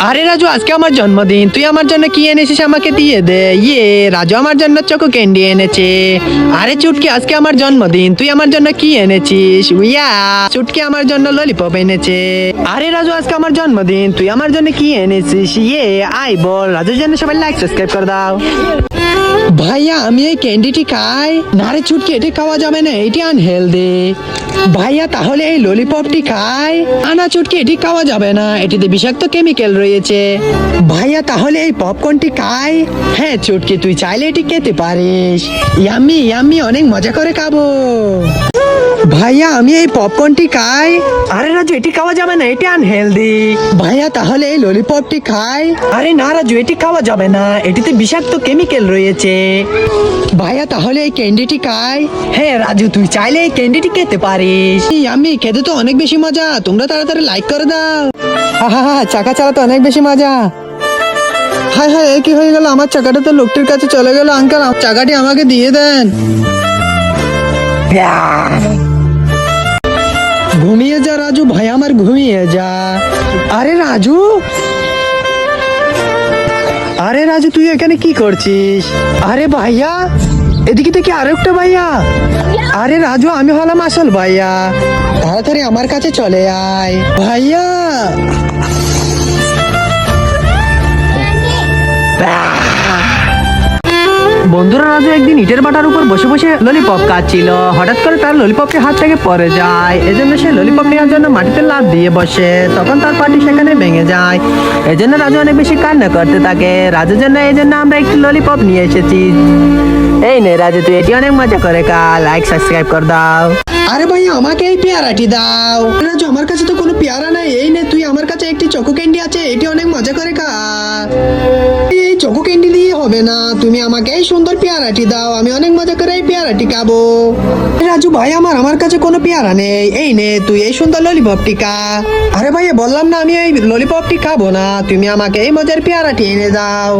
আরে রাজু, আজকে আমার জন্মদিন, তুই আমার জন্য কি এনেছিস আমাকে দিয়ে দে। রাজু আমার জন্য চকো ক্যান্ডি এনেছে। আরে চুটকি, আজকে আমার জন্মদিন, তুই আমার জন্য কি এনেছিস। চুটকি আমার জন্য ললিপপ এনেছে। আরে রাজু, আজকে আমার জন্মদিন, তুই আমার জন্য কি এনেছিস। আই বল, রাজুর জন্য সবাই লাইক সাবস্ক্রাইব করে দাও। ভাইয়া, আমি এই ক্যান্ডিটি খাই না। রে চুটকি, এটি খাওয়া যাবে না, এটি আনহেলদি। ভাইয়া, তাহলে এই ললিপপটি খাই। না চুটকি, এটি খাওয়া যাবে না, এটিতে বিষাক্ত কেমিক্যাল রয়েছে। ভাইয়া, তাহলে এই পপকর্নটি খাই। হ্যাঁ চুটকি, তুই চাইলে এটি খেতে পারিস। ইয়াম্মি ইয়াম্মি, অনেক মজা করে খাবো। ভাইয়া, আমি এই পপকর্নটি খাই। আরে রাজু, এটি খাওয়া যাবে না, এটি আনহেলদি। ভাইয়া, তাহলে এই ললিপপটি খাই। আরে না রাজু, এটি খাওয়া যাবে না, এটিতে বিষাক্ত কেমিক্যাল রয়েছে। ভাইয়া, তাহলে এই ক্যান্ডিটি খাই। হ্যাঁ রাজু, তুই চাইলে এই ক্যান্ডিটি খেতে পারিস। আমি খেতে তো অনেক বেশি মজা, তোমরা তাড়াতাড়ি লাইক করে দাও। হা, চাকা চালাতে অনেক বেশি মজা। হায় হায়, এ কি হয়ে গেল, আমার চাকাটা তো লোকটির কাছে চলে গেল। আঙ্কেল, চাকাটি আমাকে দিয়ে দেন। ঘুমিয়ে যা রাজু ভাই, আমার ঘুমিয়ে যা। আরে রাজু, আরে রাজু, তুই এখানে কি করছিস। আরে ভাইয়া, এদিকে থেকে আরেকটা ভাইয়া। আরে রাজু, আমি হলাম আসল ভাইয়া, তাড়াতাড়ি আমার কাছে চলে আয় ভাইয়া। বন্ধুরা, রাজু একদিন ইটের বাটার উপর বসে বসে ললিপপ খাচ্ছিল। হঠাৎ করে তার ললিপপটি হাত থেকে পড়ে যায়। এজন্য সে ললিপপ নেওয়ার জন্য মাটিতে লাফ দিয়ে বসে। তখন তার পাটি সেখানে ভেঙে যায়। এজন্য রাজু অনেক বেশি কান্না করতে থাকে। রাজুর জন্য এই জন্য আমরা একটি ললিপপ নিয়ে এসেছি। এই নে রাজু, তুই এটি অনেক মজা করে খা, লাইক সাবস্ক্রাইব করে দাও। আরে ভাই, আমাকে এই পেয়ারাটি দাও। রাজু, আমার কাছে তো কোনো পেয়ারা নাই। এই নে, তুই আমার কাছে একটি চকো ক্যান্ডি আছে, এটি অনেক মজা করে খা। এই চকো ক্যান্ডি দিয়ে হবে না, তুমি আমাকে এই সুন্দর পেয়ারাটি দাও, আমি অনেক মজা করে এই পেয়ারাটি খাবো। রাজু ভাই, আমার কাছে কোনো পেয়ারা নেই। এই নে, তুই এই সুন্দর ললিপপটি খা। আরে ভাই, বললাম না আমি এই ললিপপটি খাবো না, তুমি আমাকে এই মজার পেয়ারাটি এনে দাও।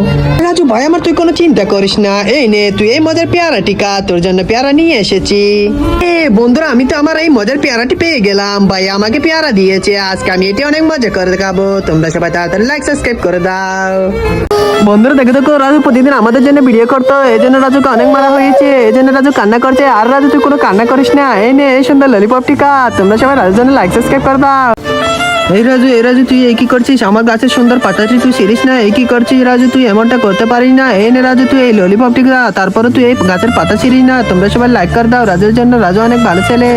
রাজু ভাই, আমার তুই কোনো চিন্তা করিস না। এই নে, তুই এই মজার পেয়ারাটি খা, তোর জন্য পেয়ারা নিয়ে এসেছি। বন্ধুরা, আমি তো আমার এই মজার পেয়ারাটি পেয়ে গেলাম। ভাই আমাকে পেয়ারা দিয়েছে, আজকে আমি এটি অনেক মজা করে খাবো। তোমরা সবাই তাড়াতাড়ি লাইক সাবস্ক্রাইব করে দাও। বন্ধুরা, দেখো রাজু প্রতিদিন আমাদের জন্য ভিডিও করতো, এই জন্য রাজুকে অনেক মারা হয়েছে, এই জন্য রাজু কান্না করছে। আর রাজু, তুই কোনো কান্না করিস না। এই নে, এই সুন্দর ললিপপটি খা, তোমরা সবাই রাজুর জন্য লাইক সাবস্ক্রাইব করে দাও। এই রাজু, তুই এই কি করছিস, আমার গাছের সুন্দর পাতাটি তুই ছিড়িস না। এই কি করছিস রাজু, তুই এমনটা করতে পারিস না। এই নে রাজু, তুই এই ললিপপটি খা, তারপরে তুই এই গাছের পাতা ছিড়িস না। তোমরা সবাই লাইক করে দাও রাজুর জন্য, রাজু অনেক ভালো ছেলে।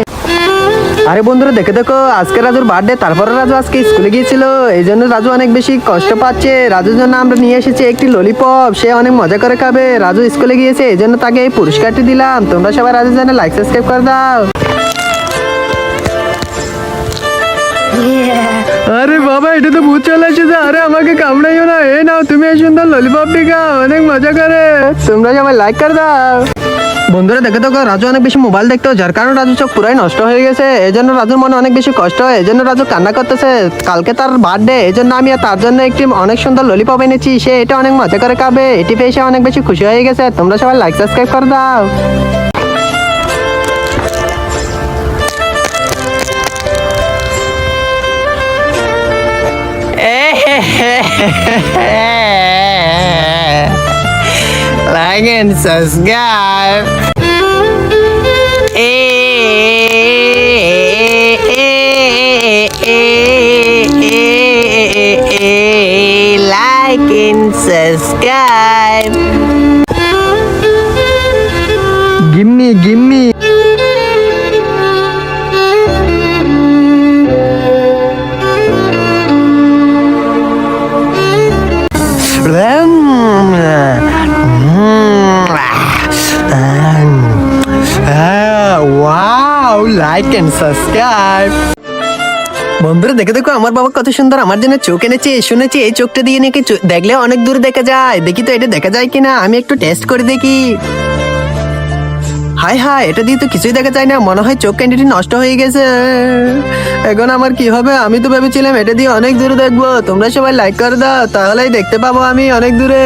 আরে বন্ধুরা, দেখো আজকে রাজুর বার্থডে, তারপরে রাজু আজকে স্কুলে গিয়েছিল, এই জন্য রাজু অনেক বেশি কষ্ট পাচ্ছে। রাজুর জন্য আমরা নিয়ে এসেছি একটি ললিপপ, সে অনেক মজা করে খাবে। রাজু স্কুলে গিয়েছে, এই জন্য তাকে এই পুরস্কারটি দিলাম। তোমরা সবাই রাজুর জন্য লাইক সাবস্ক্রাইব করে দাও। আরে বাবা, এটা তো ভূত চলে এসেছে। আরে আমাকে কামড়াইও না। এই নাও, তুমি এই সুন্দর ললিপপটি খাও, অনেক মজা করে। তোমরা সবাই লাইক করে দাও। বন্ধুরা, দেখো রাজু অনেক বেশি মোবাইল দেখতো, যার কারণে রাজু চোখ পুরাই নষ্ট হয়ে গেছে। এই জন্য রাজুর মনে অনেক বেশি কষ্ট হয়, এই জন্য রাজু কান্না করতেছে। কালকে তার বার্থডে, এই জন্য আমি তার জন্য একটি অনেক সুন্দর ললিপপ এনেছি, সে এটা অনেক মজা করে খাবে। এটি পেয়ে সে অনেক বেশি খুশি হয়ে গেছে। তোমরা সবাই লাইক সাবস্ক্রাইব করে দাও। Like and subscribe. Like and subscribe. Gimme. Wow, like and subscribe. বন্ধুরা, দেখো আমার বাবা কত সুন্দর আমার জন্য চোখ এনেছে। শুনেছি এই চোখটা দিয়ে নাকি দেখলে অনেক দূর দেখা যায়। দেখি তো এটা দেখা যায় কিনা, আমি একটু টেস্ট করে দেখি। হায়, এটা দিয়ে তো কিছুই দেখা যায় না, মনে হয় চোখ ক্যান্ডিটি নষ্ট হয়ে গেছে। এখন আমার কি হবে, আমি তো ভেবেছিলাম এটা দিয়ে অনেক দূরে দেখবো। তোমরা সবাই লাইক করে দাও, তাহলেই দেখতে পাবো আমি অনেক দূরে।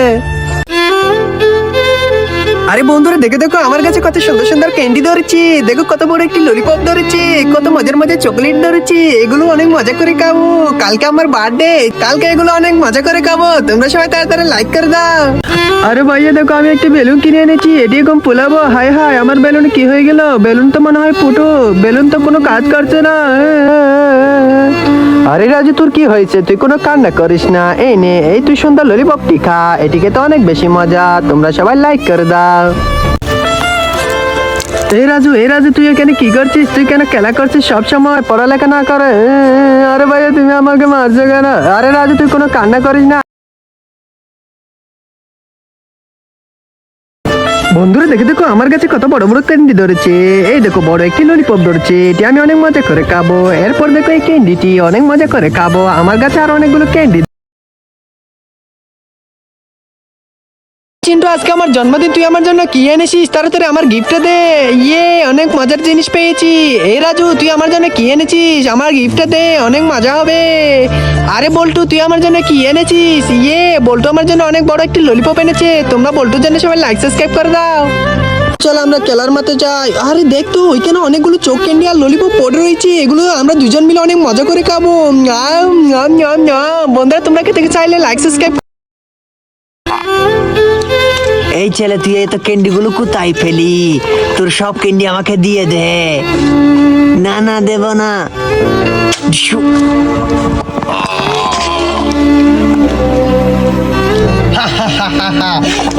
আরে বন্ধুরা দেখে দেখো আমার কাছে কত সুন্দর সুন্দর ক্যান্ডি ধরেছি, দেখো কত বড় একটি ললিপপ ধরেছি, কত মজার মজার চকলেট ধরেছি। এগুলো অনেক মজা করে খাবো, কালকে আমার বার্থডে, কালকে এগুলো অনেক মজা করে খাবো। তোমরা সবাই তাড়াতাড়ি লাইক করে দাও। আরে ভাইয়া দেখো আমি একটা বেলুন কিনে এনেছি, এটি এখন ফুলাবো। হাই হাই আমার বেলুন কি হয়ে গেল? বেলুন তো মনে হয় ফুটো, বেলুন তো কোনো কাজ করছে না। আরে রাজু তোর কি হয়েছে? তুই কোনো কান্না করিস না, এই নে এই তুই সুন্দর ললিপপটি খা, এটিকে তো অনেক বেশি মজা। তোমরা সবাই লাইক করে দাও। এই রাজু তুই এখানে কি করছিস? তুই কেন খেলা করছিস সব সময়, পড়ালেখা না করে? আরে ভাইয়া তুমি আমাকে মারছো কেন? আরে রাজু তুই কোনো কান্না করিস না। বন্ধুরা দেখে দেখো আমার কাছে কত বড় বড় ক্যান্ডি ধরেছে। এই দেখো বড় একটি ললিপপ ধরেছে, এটি আমি অনেক মজা করে খাবো। এরপর দেখো এই ক্যান্ডিটি অনেক মজা করে খাবো। আমার কাছে আরো অনেকগুলো ক্যান্ডি। চিন্টু আজকে আমার জন্মদিন, তুই আমার জন্য কি এনেছিস? তাড়াতাড়ি আমার গিফটটা দে। ইয়ে অনেক মজার জিনিস পেয়েছি। এই রাজু তুই আমার জন্য কি এনেছিস? আমার গিফটটা দে, অনেক মজা হবে। আরে বল্টু তুই আমার জন্য কি এনেছিস? ইয়ে বল্টু আমার জন্য অনেক বড় একটি ললিপপ এনেছে। তোমরা বল্টুর জন্য সবাই লাইক সাবস্ক্রাইব করে দাও। চল আমরা খেলার মাঠে যাই। আরে দেখ তো ওইখানে অনেকগুলো চোখ ক্যান্ডি আর ললিপপ পড়ে রয়েছে, এগুলো আমরা দুজন মিলে অনেক মজা করে খাবো। বন্ধুরা তোমরা খেতে চাইলে লাইক সাবস্ক্রাইব। এই ছেলে তুই এত ক্যান্ডি গুলো কোথায় ফেলি? তোর সব ক্যান্ডি আমাকে দিয়ে দে। না না দেব না। শু।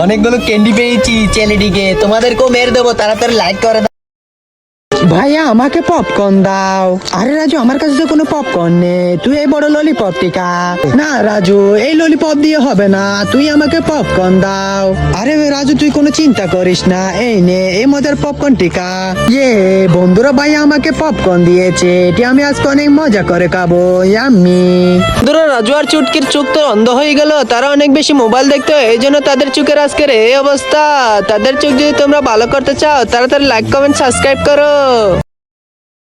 অনেকগুলো ক্যান্ডি পেয়েছি ছেলেটিকে, তোমাদেরকেও মেরে দেবো। তাড়াতাড়ি লাইক করে দাও। ভাইয়া আমাকে পপকর্ন দাও। আরে রাজু আমার কাছে তো কোনো পপকর্ন নেই, তুই এই বড় ললিপপটি খা। না রাজু এই ললিপপ দিয়ে হবে না, তুই আমাকে পপকর্ন দাও। আরে রাজু তুই কোনো চিন্তা করিস না, এই নে এই মজার পপকর্নটি খা। ইয়ে বন্ধুরা ভাইয়া আমাকে পপকর্ন দিয়েছে, এটি আমি আজকে অনেক মজা করে খাবো। ইয়াম্মি। বন্ধুরা রাজু আর চুটকির চোখ তো অন্ধ হয়ে গেল, তারা অনেক বেশি মোবাইল দেখতো, এই জন্য তাদের চোখের আজকের এই অবস্থা। তাদের চোখ যদি তোমরা ভালো করতে চাও তাড়াতাড়ি লাইক কমেন্ট সাবস্ক্রাইব করো।